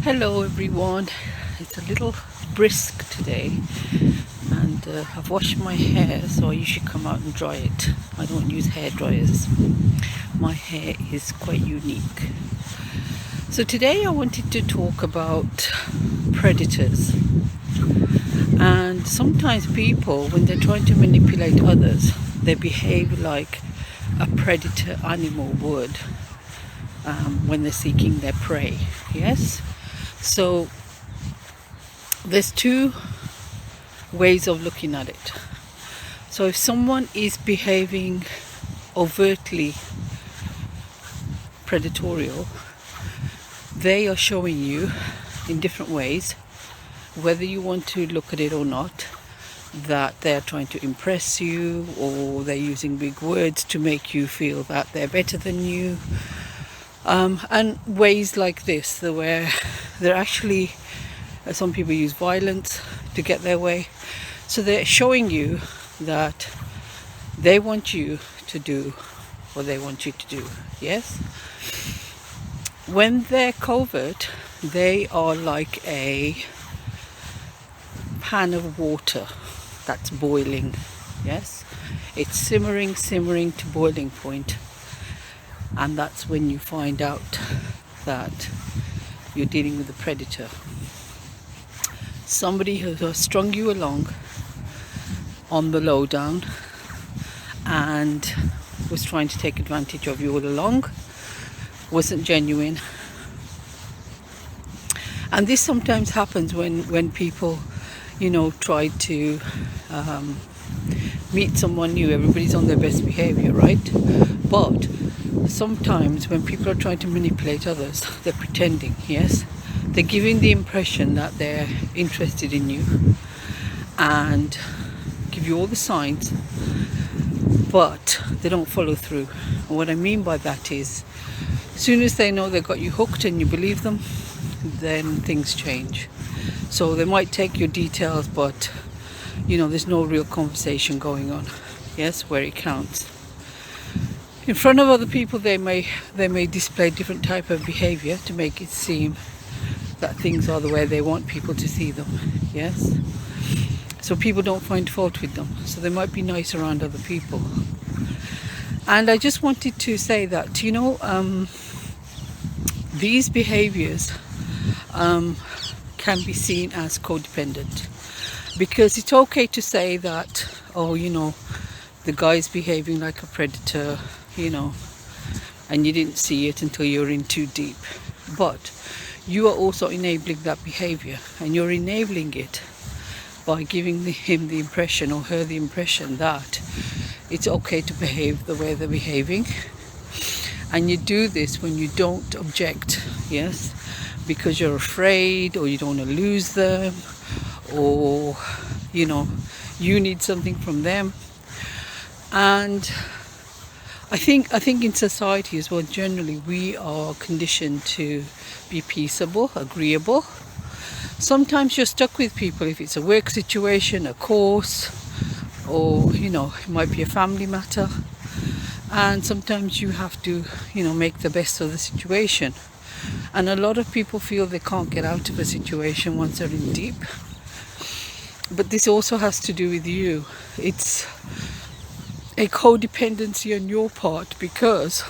Hello everyone, it's a little brisk today and I've washed my hair, so I usually come out and dry it. I don't use hair dryers. My hair is quite unique. So today I wanted to talk about predators. And sometimes people, when they're trying to manipulate others, they behave like a predator animal would when they're seeking their prey. Yes? So there's two ways of looking at it. So if someone is behaving overtly predatorial, they are showing you in different ways, whether you want to look at it or not, that they're trying to impress you, or they're using big words to make you feel that they're better than you. And ways like this, where they're actually, some people use violence to get their way. So they're showing you that they want you to do what they want you to do. Yes? When they're covert, they are like a pan of water that's boiling. Yes? It's simmering to boiling point. And that's when you find out that you're dealing with a predator. Somebody who has strung you along on the lowdown and was trying to take advantage of you all along, wasn't genuine. And this sometimes happens when people, try to meet someone new. Everybody's on their best behavior, right? But sometimes when people are trying to manipulate others, they're pretending. Yes, they're giving the impression that they're interested in you and give you all the signs, but they don't follow through. And what I mean by that is, as soon as they know they've got you hooked and you believe them, then things change. So they might take your details, but there's no real conversation going on. Yes, where it counts. In front of other people, they may display different type of behavior to make it seem that things are the way they want people to see them. Yes, so people don't find fault with them. So they might be nice around other people. And I just wanted to say that these behaviors can be seen as codependent, because it's okay to say that, the guy's behaving like a predator, and you didn't see it until you're in too deep. But you are also enabling that behavior, and you're enabling it by giving him the impression or her the impression that it's okay to behave the way they're behaving. And you do this when you don't object, yes, because you're afraid, or you don't want to lose them, or you need something from them. And I think in society as well, generally we are conditioned to be peaceable, agreeable. Sometimes you're stuck with people if it's a work situation, a course, or it might be a family matter, and sometimes you have to make the best of the situation. And a lot of people feel they can't get out of a situation once they're in deep. But this also has to do with you. It's a codependency on your part, because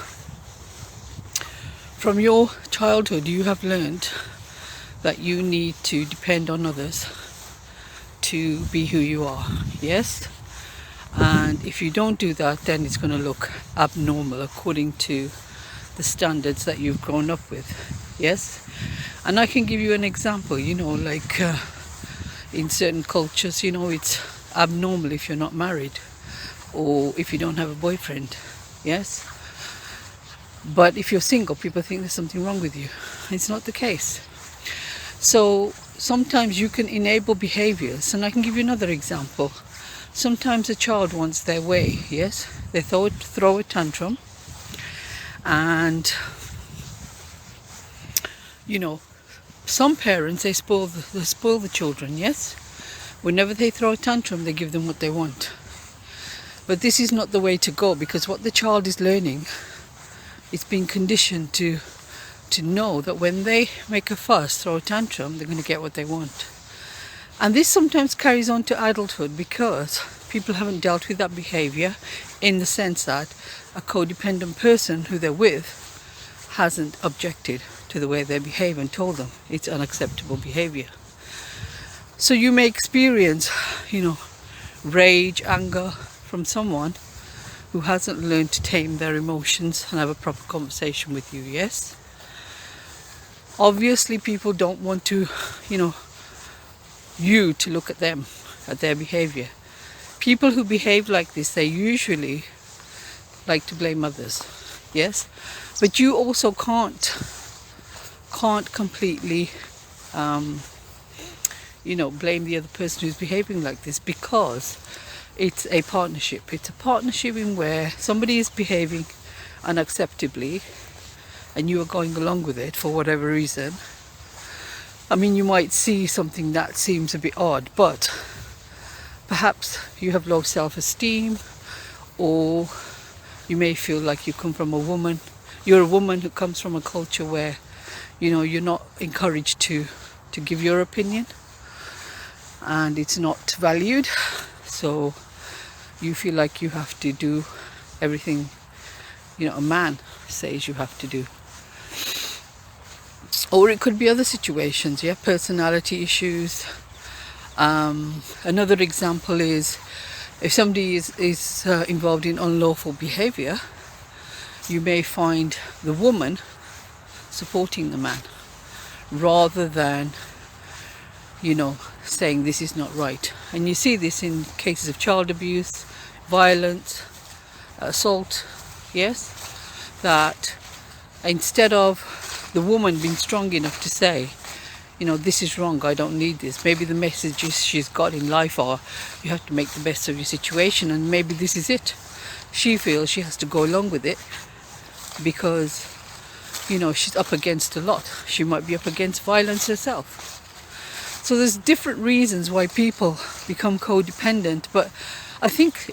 from your childhood you have learned that you need to depend on others to be who you are. Yes? And if you don't do that, then it's going to look abnormal according to the standards that you've grown up with. Yes? And I can give you an example, like in certain cultures, it's abnormal if you're not married, or if you don't have a boyfriend. Yes? But if you're single, people think there's something wrong with you. It's not the case. So sometimes you can enable behaviors, and I can give you another example. Sometimes a child wants their way. Yes? They throw a tantrum, and some parents, they spoil the children. Yes, whenever they throw a tantrum, they give them what they want. But this is not the way to go, because what the child is learning, it's being conditioned to to know that when they make a fuss, throw a tantrum, they're going to get what they want. And this sometimes carries on to adulthood because people haven't dealt with that behavior, in the sense that a codependent person who they're with hasn't objected to the way they behave and told them it's unacceptable behavior. So you may experience, rage, anger from someone who hasn't learned to tame their emotions and have a proper conversation with you, yes? Obviously, people don't want to, you to look at them, at their behavior. People who behave like this, they usually like to blame others, yes? But you also can't completely blame the other person who's behaving like this, because it's a partnership. It's a partnership in where somebody is behaving unacceptably and you are going along with it for whatever reason. I mean, you might see something that seems a bit odd, but perhaps you have low self-esteem, or you may feel like you come from you're a woman who comes from a culture where, you're not encouraged to give your opinion, and it's not valued. So you feel like you have to do everything, a man says you have to do. Or it could be other situations, personality issues. Another example is if somebody is involved in unlawful behavior, you may find the woman supporting the man rather than, saying this is not right. And you see this in cases of child abuse, violence, assault, yes? That instead of the woman being strong enough to say, this is wrong, I don't need this. Maybe the messages she's got in life are, you have to make the best of your situation, and maybe this is it. She feels she has to go along with it because, she's up against a lot. She might be up against violence herself. So there's different reasons why people become codependent, but I think,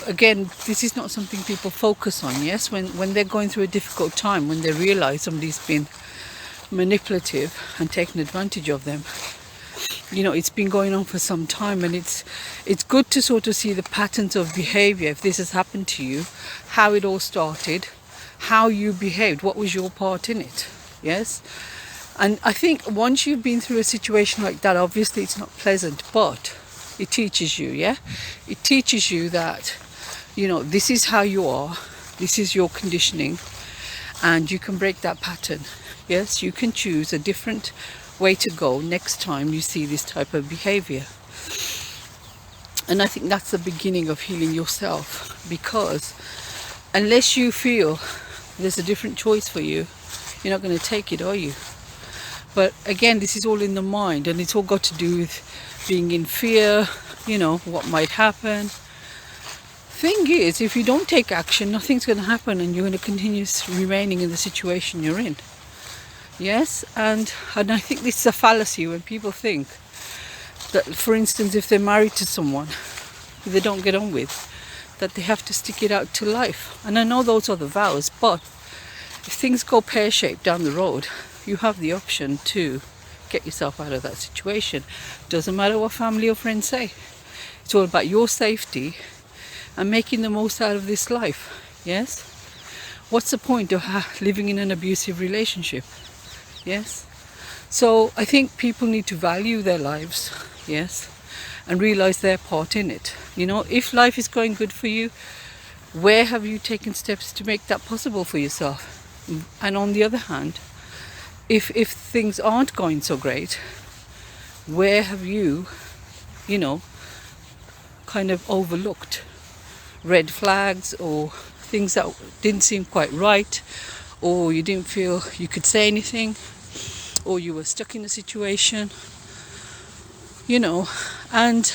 again, this is not something people focus on, yes? When they're going through a difficult time, when they realize somebody's been manipulative and taken advantage of them, it's been going on for some time, and it's good to sort of see the patterns of behavior, if this has happened to you, how it all started, how you behaved, what was your part in it, yes? And I think once you've been through a situation like that, obviously it's not pleasant, but it teaches you, It teaches you that, this is how you are, this is your conditioning, and you can break that pattern. Yes, you can choose a different way to go next time you see this type of behavior. And I think that's the beginning of healing yourself, because unless you feel there's a different choice for you, you're not going to take it, are you? But again, this is all in the mind, and it's all got to do with being in fear, what might happen. Thing is, if you don't take action, nothing's going to happen, and you're going to continue remaining in the situation you're in. Yes, and I think this is a fallacy when people think that, for instance, if they're married to someone who they don't get on with, that they have to stick it out to life. And I know those are the vows, but if things go pear-shaped down the road, you have the option to get yourself out of that situation. Doesn't matter what family or friends say. It's all about your safety and making the most out of this life, yes? What's the point of living in an abusive relationship? Yes. So I think people need to value their lives, yes, and realize their part in it. If life is going good for you, where have you taken steps to make that possible for yourself? And on the other hand, if things aren't going so great, where have you, kind of overlooked red flags or things that didn't seem quite right, or you didn't feel you could say anything, or you were stuck in a situation, and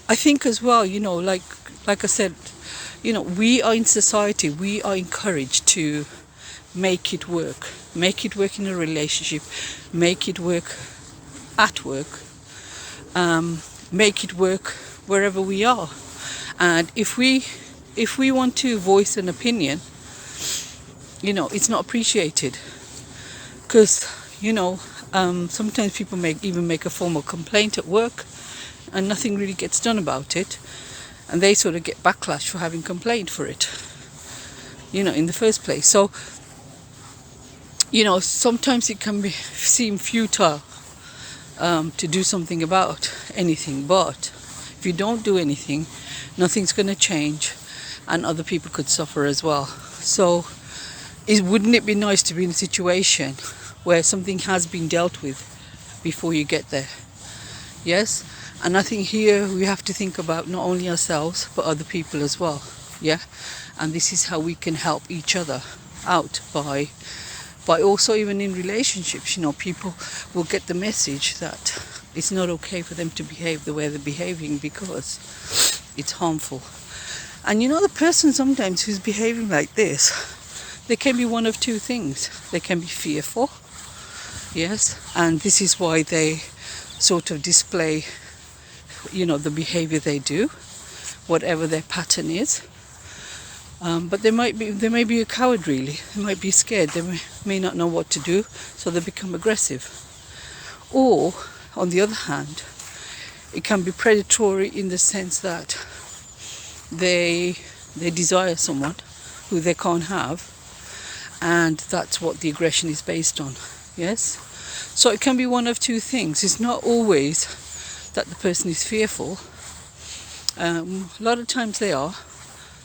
I think as well, like I said, we are in society, we are encouraged to make it work in a relationship, make it work at work, make it work wherever we are. And if we want to voice an opinion, it's not appreciated. Because, sometimes people even make a formal complaint at work and nothing really gets done about it. And they sort of get backlash for having complained for it, in the first place. So, sometimes it can seem futile to do something about anything. But if you don't do anything, nothing's going to change and other people could suffer as well. So wouldn't it be nice to be in a situation where something has been dealt with before you get there? Yes? And I think here we have to think about not only ourselves but other people as well. Yeah? And this is how we can help each other out by also, even in relationships, people will get the message that it's not okay for them to behave the way they're behaving because it's harmful. And the person sometimes who's behaving like this, they can be one of two things. They can be fearful, yes, and this is why they sort of display, the behavior they do, whatever their pattern is. But they may be a coward, really. They might be scared. They may not know what to do, so they become aggressive. Or, on the other hand, it can be predatory in the sense that they desire someone who they can't have, and that's what the aggression is based on. Yes? So it can be one of two things. It's not always that the person is fearful. A lot of times they are.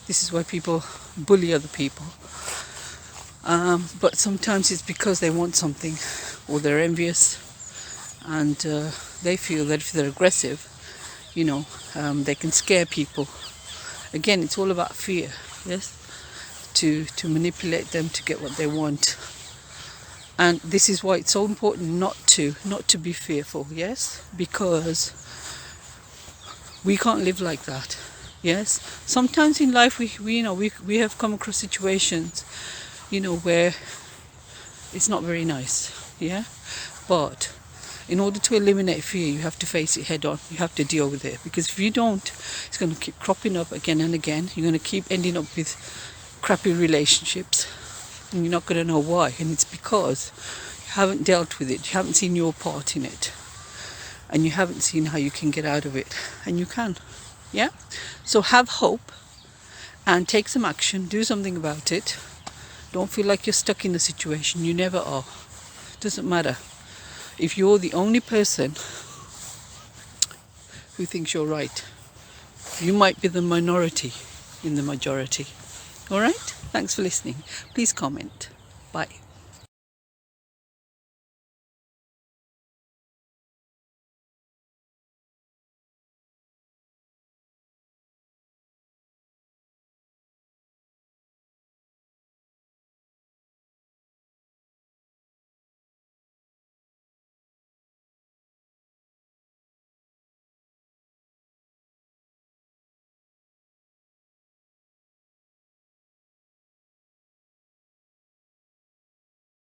This is why people bully other people. But sometimes it's because they want something, or they're envious, and they feel that if they're aggressive, they can scare people. Again, it's all about fear, yes? To manipulate them to get what they want. And this is why it's so important not to be fearful, yes? Because we can't live like that. Yes, sometimes in life we have come across situations, where it's not very nice, yeah. But in order to eliminate fear, you have to face it head on. You have to deal with it, because if you don't, it's going to keep cropping up again and again. You're going to keep ending up with crappy relationships, and you're not going to know why. And it's because you haven't dealt with it. You haven't seen your part in it, and you haven't seen how you can get out of it. And you can. Yeah? So have hope and take some action. Do something about it. Don't feel like you're stuck in a situation. You never are. Doesn't matter. If you're the only person who thinks you're right, you might be the minority in the majority. All right? Thanks for listening. Please comment. Bye.